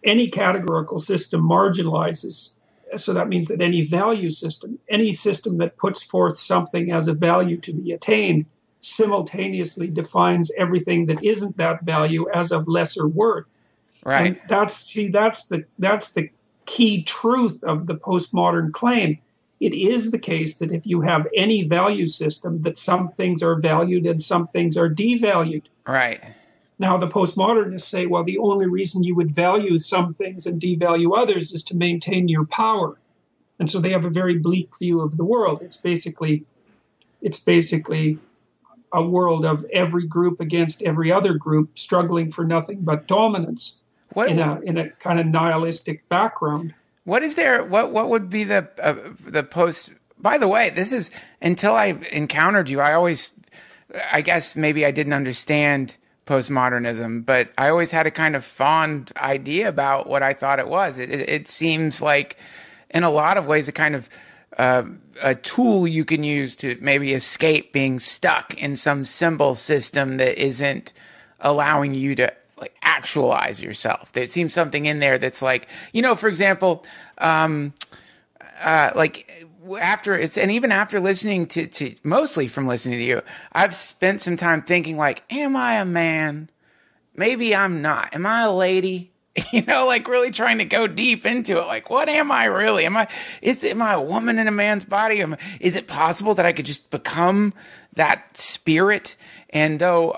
any categorical system marginalizes. So that means that any value system, any system that puts forth something as a value to be attained, simultaneously defines everything that isn't that value as of lesser worth. Right. And that's the key truth of the postmodern claim. It is the case that if you have any value system, that some things are valued and some things are devalued. Right. Now, the postmodernists say, well, the only reason you would value some things and devalue others is to maintain your power. And so they have a very bleak view of the world. It's basically a world of every group against every other group struggling for nothing but dominance in a kind of nihilistic background. What is there? What would be the post? By the way, this is, until I encountered you, I guess maybe I didn't understand postmodernism, but I always had a kind of fond idea about what I thought it was. It seems like, in a lot of ways, a kind of a tool you can use to maybe escape being stuck in some symbol system that isn't allowing you to like actualize yourself. There seems something in there that's like, for example, even after listening to mostly from listening to you, I've spent some time thinking like, am I a man? Maybe I'm not. Am I a lady? Like really trying to go deep into it. Like, what am I really? Am I a woman in a man's body? Is it possible that I could just become that spirit? And though,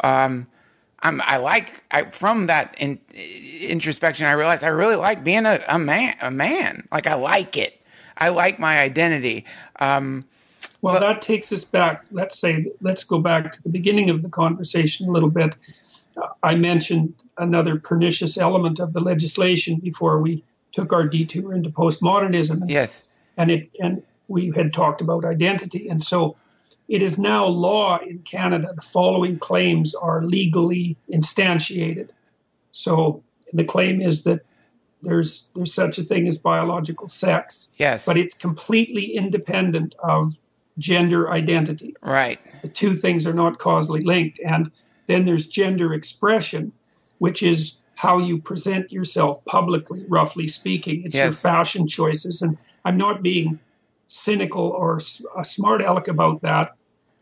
from that introspection, I realized I really like being a man. Like, I like it. I like my identity. That takes us back. Let's go back to the beginning of the conversation a little bit. I mentioned another pernicious element of the legislation before we took our detour into postmodernism. Yes. And we had talked about identity. And so it is now law in Canada. The following claims are legally instantiated. So the claim is that there's such a thing as biological sex. Yes. But it's completely independent of gender identity. Right. The two things are not causally linked. And then there's gender expression, which is how you present yourself publicly, roughly speaking. It's your fashion choices. And I'm not being cynical or a smart aleck about that.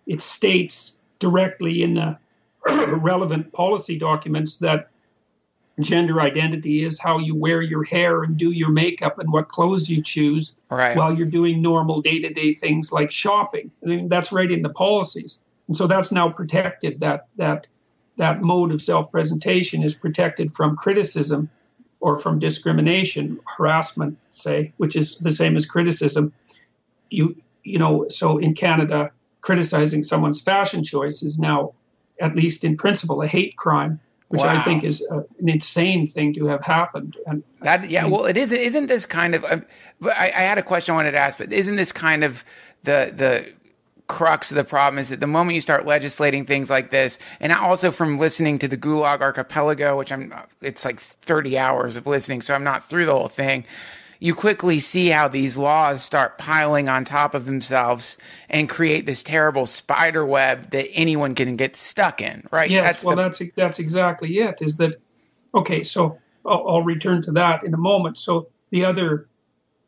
It states directly in the relevant policy documents that gender identity is how you wear your hair and do your makeup and what clothes you choose while you're doing normal day-to-day things like shopping. I mean, that's right in the policies. And so that's now protected. That mode of self-presentation is protected from criticism or from discrimination, harassment, say, which is the same as criticism. So in Canada, criticizing someone's fashion choice is now, at least in principle, a hate crime, which I think is an insane thing to have happened. And it is. Isn't this kind of? I had a question I wanted to ask, but isn't this kind of the crux of the problem? Is that the moment you start legislating things like this, and also from listening to the Gulag Archipelago, which it's like 30 hours of listening, so I'm not through the whole thing. You quickly see how these laws start piling on top of themselves and create this terrible spider web that anyone can get stuck in, right? Yes, that's exactly it. Is that okay? So I'll return to that in a moment. So the other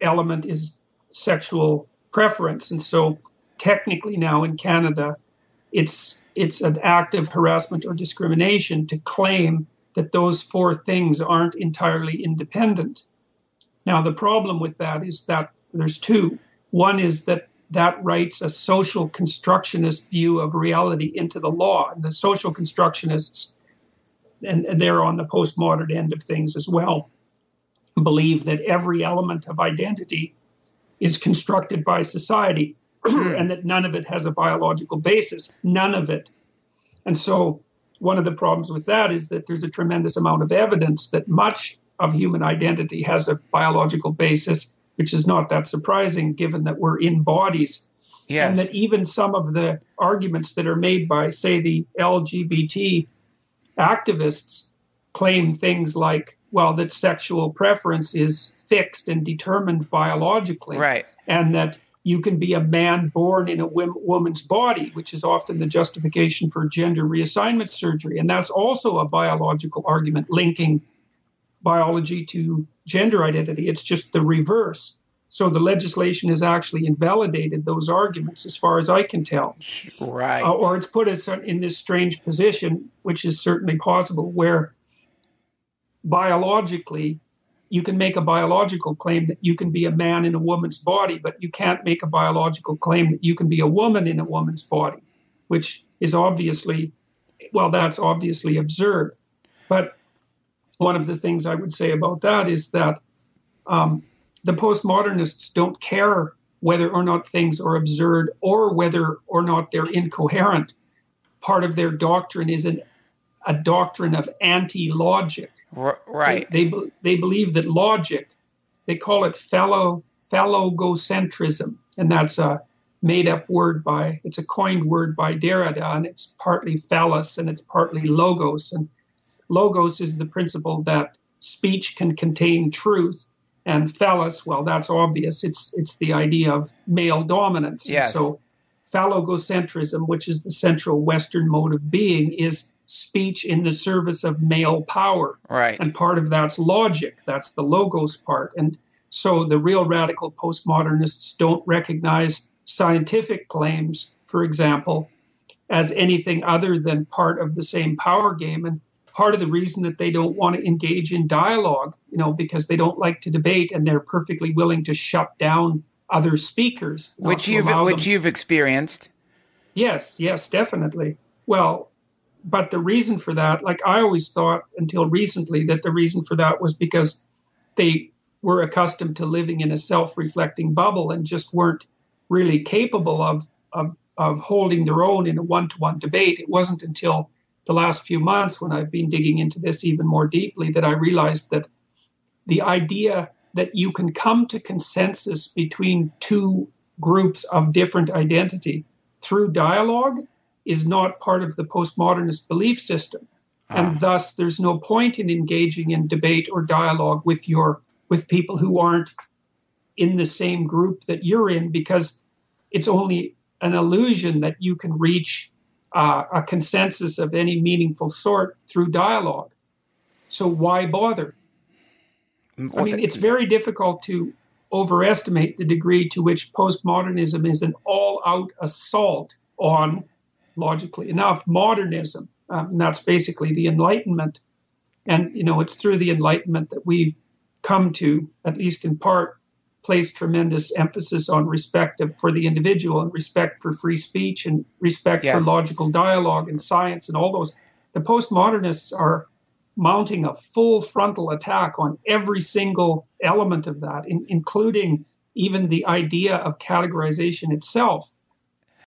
element is sexual preference, and so technically now in Canada, it's an act of harassment or discrimination to claim that those four things aren't entirely independent. Now, the problem with that is that there's two. One is that writes a social constructionist view of reality into the law. And the social constructionists, and they're on the postmodern end of things as well, believe that every element of identity is constructed by society and that none of it has a biological basis. None of it. And so one of the problems with that is that there's a tremendous amount of evidence that much of human identity has a biological basis, which is not that surprising given that we're in bodies. Yes. And that even some of the arguments that are made by, say, the LGBT activists claim things like, well, that sexual preference is fixed and determined biologically. Right. And that you can be a man born in a woman's body, which is often the justification for gender reassignment surgery. And that's also a biological argument linking biology to gender identity. It's just the reverse. So the legislation has actually invalidated those arguments, as far as I can tell. Right. Or it's put us in this strange position, which is certainly possible, where biologically, you can make a biological claim that you can be a man in a woman's body, but you can't make a biological claim that you can be a woman in a woman's body, which is obviously, well, that's obviously absurd. But one of the things I would say about that is that the postmodernists don't care whether or not things are absurd or whether or not they're incoherent. Part of their doctrine is a doctrine of anti-logic. Right. They believe that logic, they call it phallogocentrism, and that's a made-up word it's a coined word by Derrida, and it's partly phallus and it's partly logos. And logos is the principle that speech can contain truth, and phallus, well, that's obvious. It's the idea of male dominance. Yes. So phallogocentrism, which is the central Western mode of being, is speech in the service of male power. Right. And part of that's logic. That's the logos part. And so the real radical postmodernists don't recognize scientific claims, for example, as anything other than part of the same power game. And part of the reason that they don't want to engage in dialogue, because they don't like to debate, and they're perfectly willing to shut down other speakers. Which you've experienced. Yes, definitely. Well, but the reason for that, like I always thought until recently, that the reason for that was because they were accustomed to living in a self-reflecting bubble and just weren't really capable of holding their own in a one-to-one debate. It wasn't until the last few months, when I've been digging into this even more deeply, that I realized that the idea that you can come to consensus between two groups of different identity through dialogue is not part of the postmodernist belief system. And thus there's no point in engaging in debate or dialogue with people who aren't in the same group that you're in, because it's only an illusion that you can reach a consensus of any meaningful sort through dialogue. So why bother? It's very difficult to overestimate the degree to which postmodernism is an all-out assault on, logically enough, modernism. And that's basically the Enlightenment. And, it's through the Enlightenment that we've come to, at least in part, place tremendous emphasis on respect for the individual and respect for free speech and respect for logical dialogue and science and all those. The postmodernists are mounting a full frontal attack on every single element of that, including even the idea of categorization itself.